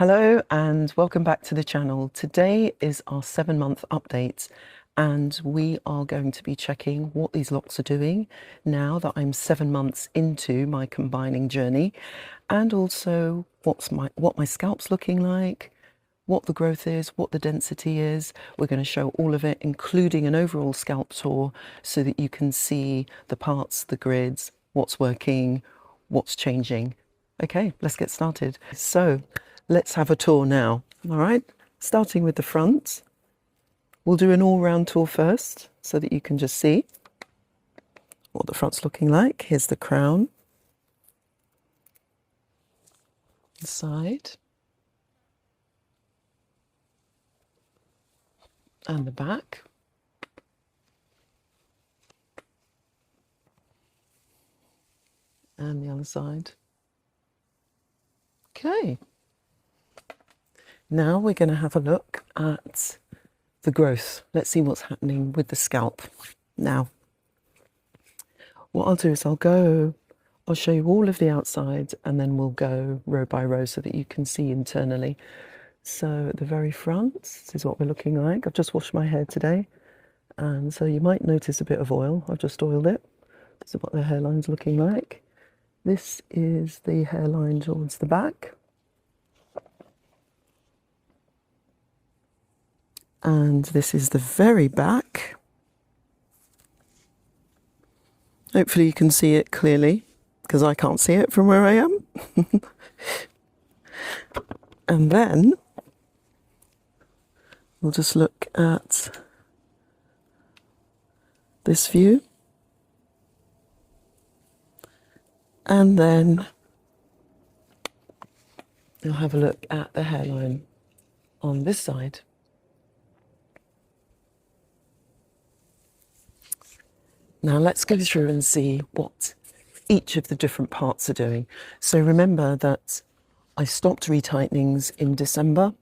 Hello and welcome back to the channel. Today is our 7-month update and we are going to be checking what these locks are doing now that I'm 7 months into my combining journey, and also what my scalp's looking like, what the growth is, what the density is. We're going to show all of it, including an overall scalp tour so that you can see the parts, the grids, what's working, what's changing. Okay, let's get started. So let's have a tour now. All right, starting with the front. We'll do an all-round tour first so that you can just see what the front's looking like. Here's the crown, the side, and the back. And the other side. Okay. Now we're going to have a look at the growth. Let's see what's happening with the scalp. Now, what I'll do is I'll show you all of the outside and then we'll go row by row so that you can see internally. So at the very front, this is what we're looking like. I've just washed my hair today, and so you might notice a bit of oil. I've just oiled it. This is what the hairline's looking like. This is the hairline towards the back. And this is the very back. Hopefully you can see it clearly, because I can't see it from where I am. And then we'll just look at this view. And then we'll have a look at the hairline on this side. Now let's go through and see what each of the different parts are doing. So remember that I stopped retightnings in December,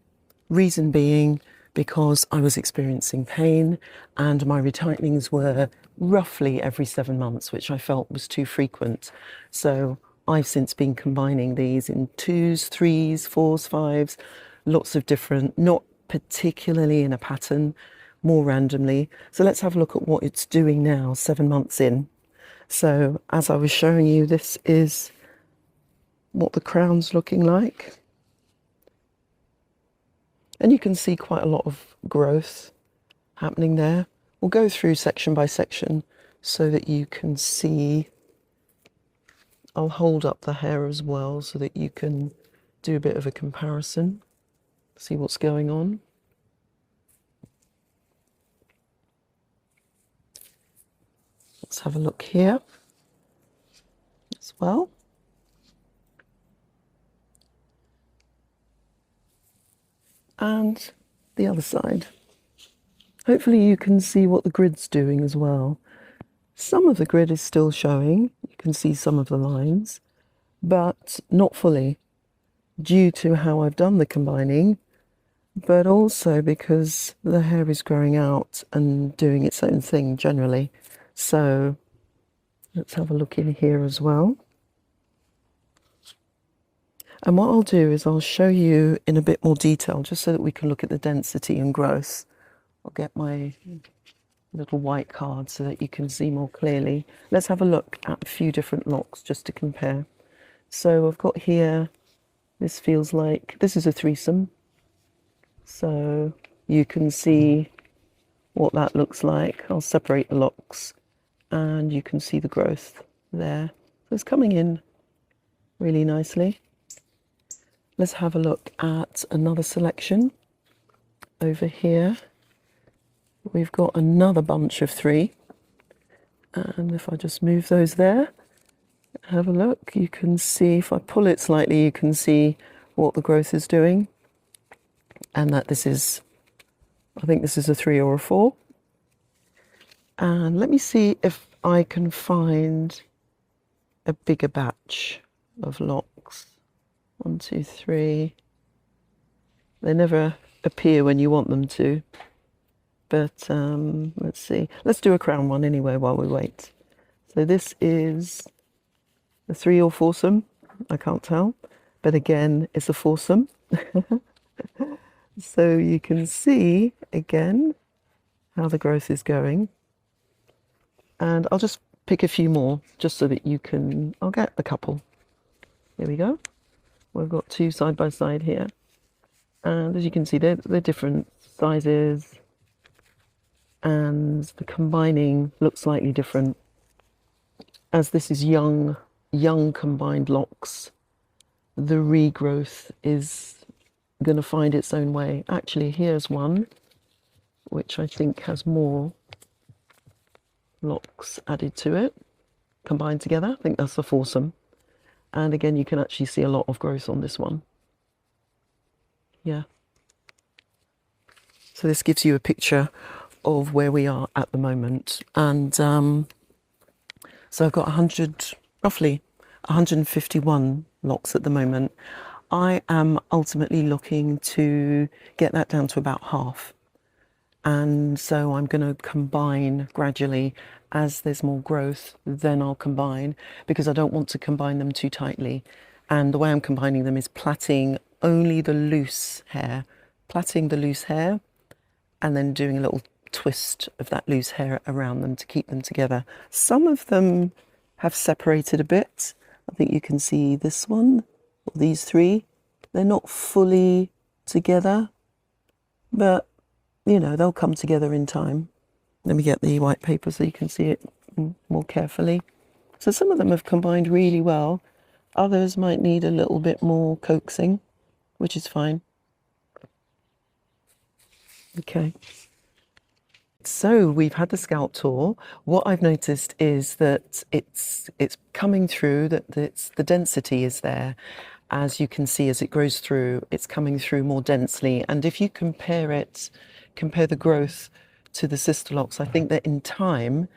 reason being because I was experiencing pain and my retightnings were roughly every 7 months, which I felt was too frequent. So I've since been combining these in 2s, 3s, 4s, 5s, lots of different, not particularly in a pattern, more randomly. So let's have a look at what it's doing now, 7 months in. So as I was showing you, this is what the crown's looking like. And you can see quite a lot of growth happening there. We'll go through section by section so that you can see. I'll hold up the hair as well so that you can do a bit of a comparison, see what's going on. Let's have a look here as well. And the other side. Hopefully you can see what the grid's doing as well. Some of the grid is still showing. You can see some of the lines, but not fully, due to how I've done the combining, but also because the hair is growing out and doing its own thing generally. So let's have a look in here as well. And what I'll do is I'll show you in a bit more detail, just so that we can look at the density and growth. I'll get my little white card so that you can see more clearly. Let's have a look at a few different locks just to compare. So I've got here, this feels like, this is a threesome. So you can see what that looks like. I'll separate the locks and you can see the growth there. So it's coming in really nicely. Let's have a look at another selection. Over here, we've got another bunch of 3. And if I just move those there, have a look, you can see, if I pull it slightly, you can see what the growth is doing. And that this is, I think this is a 3 or a 4. And let me see if I can find a bigger batch of locks. 1, 2, 3. They never appear when you want them to. But let's see. Let's do a crown one anyway while we wait. So this is a 3 or foursome. I can't tell. But again, it's a foursome. So you can see again how the growth is going. And I'll just pick a few more just so that you can, I'll get a couple. There we go. We've got two side by side here. And as you can see, they're different sizes. And the combining looks slightly different. As this is young combined locks, the regrowth is going to find its own way. Actually, here's one which I think has more locks added to it, combined together. I think that's a foursome. And again, you can actually see a lot of growth on this one. Yeah. So this gives you a picture of where we are at the moment. And so I've got roughly 151 locks at the moment. I am ultimately looking to get that down to about half. And so I'm going to combine gradually. As there's more growth, then I'll combine, because I don't want to combine them too tightly. And the way I'm combining them is plaiting only the loose hair, plaiting the loose hair, and then doing a little twist of that loose hair around them to keep them together. Some of them have separated a bit. I think you can see this one, or these three. They're not fully together, but you know, they'll come together in time. Let me get the white paper so you can see it more carefully. So some of them have combined really well. Others might need a little bit more coaxing, which is fine. Okay. So we've had the scalp tour. What I've noticed is that it's coming through, that the density is there. As you can see, as it grows through, it's coming through more densely. And if you compare the growth to the Sisterlocks, I think that in time,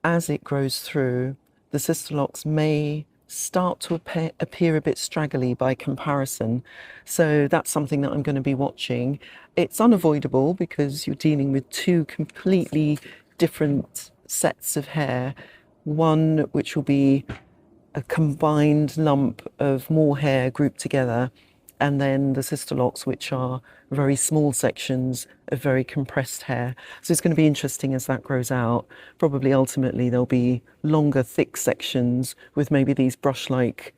as it grows through, the Sisterlocks may start to appear a bit straggly by comparison. So that's something that I'm going to be watching. It's unavoidable because you're dealing with two completely different sets of hair. One which will be a combined lump of more hair grouped together, and then the Sisterlocks, which are very small sections of very compressed hair. So it's going to be interesting as that grows out. Probably ultimately there'll be longer, thick sections with maybe these brush-like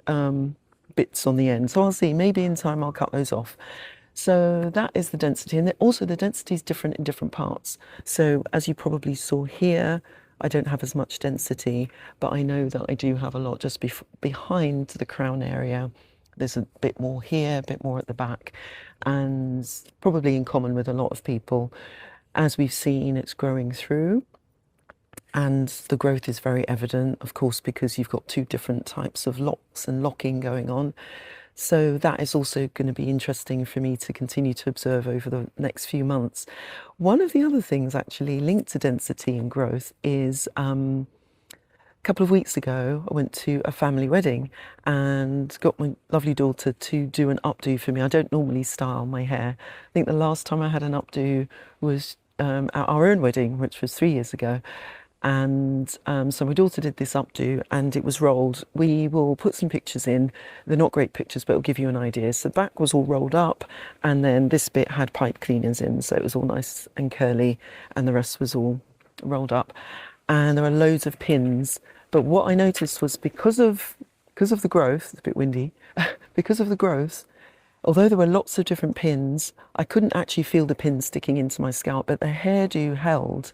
bits on the end. So I'll see, maybe in time I'll cut those off. So that is the density. And also the density is different in different parts. So as you probably saw here, I don't have as much density, but I know that I do have a lot just behind the crown area. There's a bit more here, a bit more at the back, and probably in common with a lot of people. As we've seen, it's growing through, and the growth is very evident, of course, because you've got two different types of locks and locking going on. So that is also going to be interesting for me to continue to observe over the next few months. One of the other things actually linked to density and growth is a couple of weeks ago, I went to a family wedding and got my lovely daughter to do an updo for me. I don't normally style my hair. I think the last time I had an updo was at our own wedding, which was 3 years ago. And so my daughter did this updo and it was rolled. We will put some pictures in. They're not great pictures, but it'll give you an idea. So the back was all rolled up, and then this bit had pipe cleaners in, so it was all nice and curly, and the rest was all rolled up. And there are loads of pins. But what I noticed was because of the growth, it's a bit windy, because of the growth, although there were lots of different pins, I couldn't actually feel the pins sticking into my scalp, but the hairdo held.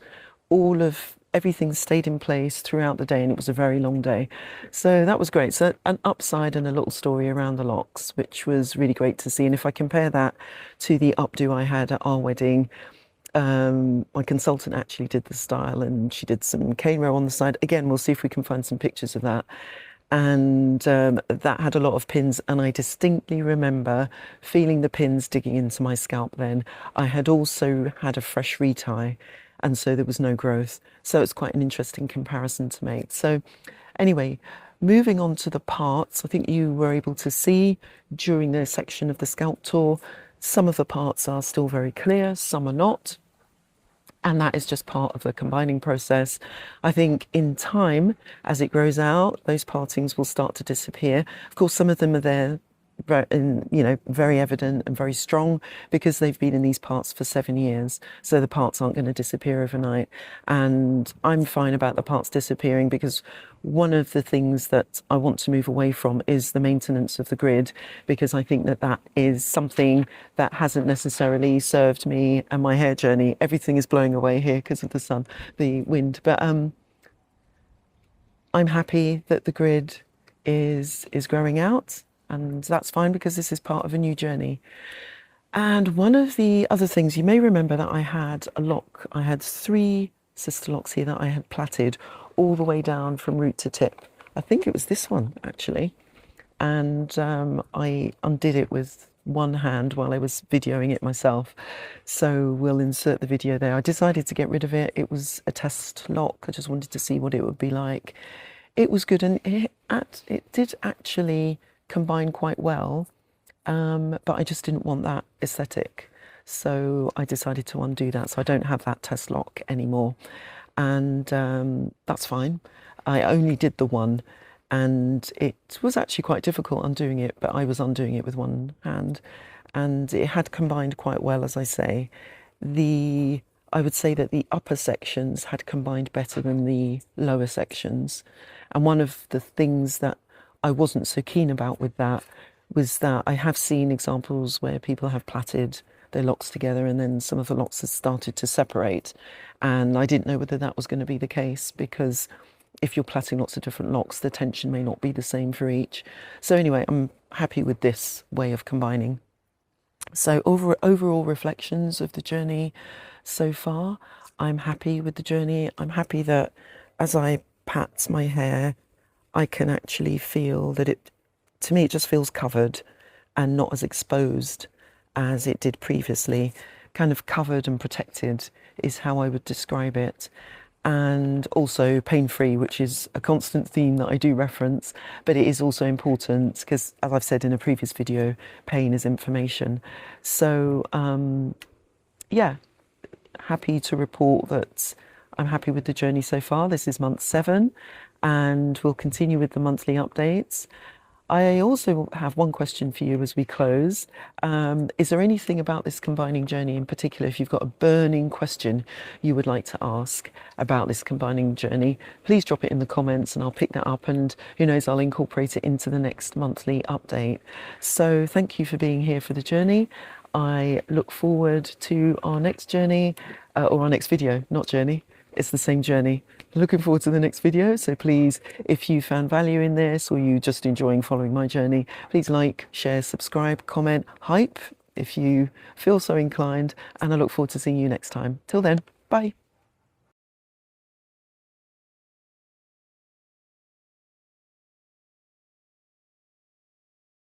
Everything stayed in place throughout the day, and it was a very long day. So that was great. So an upside and a little story around the locks, which was really great to see. And if I compare that to the updo I had at our wedding, my consultant actually did the style, and she did some cane row on the side. Again, we'll see if we can find some pictures of that. And that had a lot of pins, and I distinctly remember feeling the pins digging into my scalp then. I had also had a fresh retie, and so there was no growth. So it's quite an interesting comparison to make. So anyway, moving on to the parts, I think you were able to see during the section of the scalp tour, some of the parts are still very clear, some are not. And that is just part of the combining process. I think in time, as it grows out, those partings will start to disappear. Of course, some of them are there very evident and very strong because they've been in these parts for 7 years. So the parts aren't going to disappear overnight. And I'm fine about the parts disappearing because one of the things that I want to move away from is the maintenance of the grid, because I think that that is something that hasn't necessarily served me and my hair journey. Everything is blowing away here because of the sun, the wind. But I'm happy that the grid is growing out, and that's fine because this is part of a new journey. And one of the other things, you may remember that I had a lock. I had 3 Sisterlocks here that I had plaited all the way down from root to tip. I think it was this one actually. And I undid it with one hand while I was videoing it myself. So we'll insert the video there. I decided to get rid of it. It was a test lock. I just wanted to see what it would be like. It was good, and it did actually combine quite well, but I just didn't want that aesthetic. So I decided to undo that. So I don't have that test lock anymore. And that's fine. I only did the one, and it was actually quite difficult undoing it, but I was undoing it with one hand, and it had combined quite well, as I say. I would say that the upper sections had combined better than the lower sections. And one of the things that I wasn't so keen about with that was that I have seen examples where people have plaited their locks together and then some of the locks have started to separate. And I didn't know whether that was going to be the case, because if you're plaiting lots of different locks, the tension may not be the same for each. So anyway, I'm happy with this way of combining. So overall reflections of the journey so far, I'm happy with the journey. I'm happy that as I pat my hair, I can actually feel that to me, it just feels covered and not as exposed as it did previously. Kind of covered and protected is how I would describe it. And also pain-free, which is a constant theme that I do reference, but it is also important because, as I've said in a previous video, pain is information. So yeah, happy to report that I'm happy with the journey so far. This is month 7, and we'll continue with the monthly updates. I also have one question for you as we close. Is there anything about this combining journey in particular, if you've got a burning question you would like to ask about this combining journey, please drop it in the comments and I'll pick that up, and who knows, I'll incorporate it into the next monthly update. So thank you for being here for the journey. I look forward to our next journey, or our next video, not journey. It's the same journey. Looking forward to the next video. So please, if you found value in this or you just enjoying following my journey, please like, share, subscribe, comment, hype if you feel so inclined. And I look forward to seeing you next time. Till then, bye.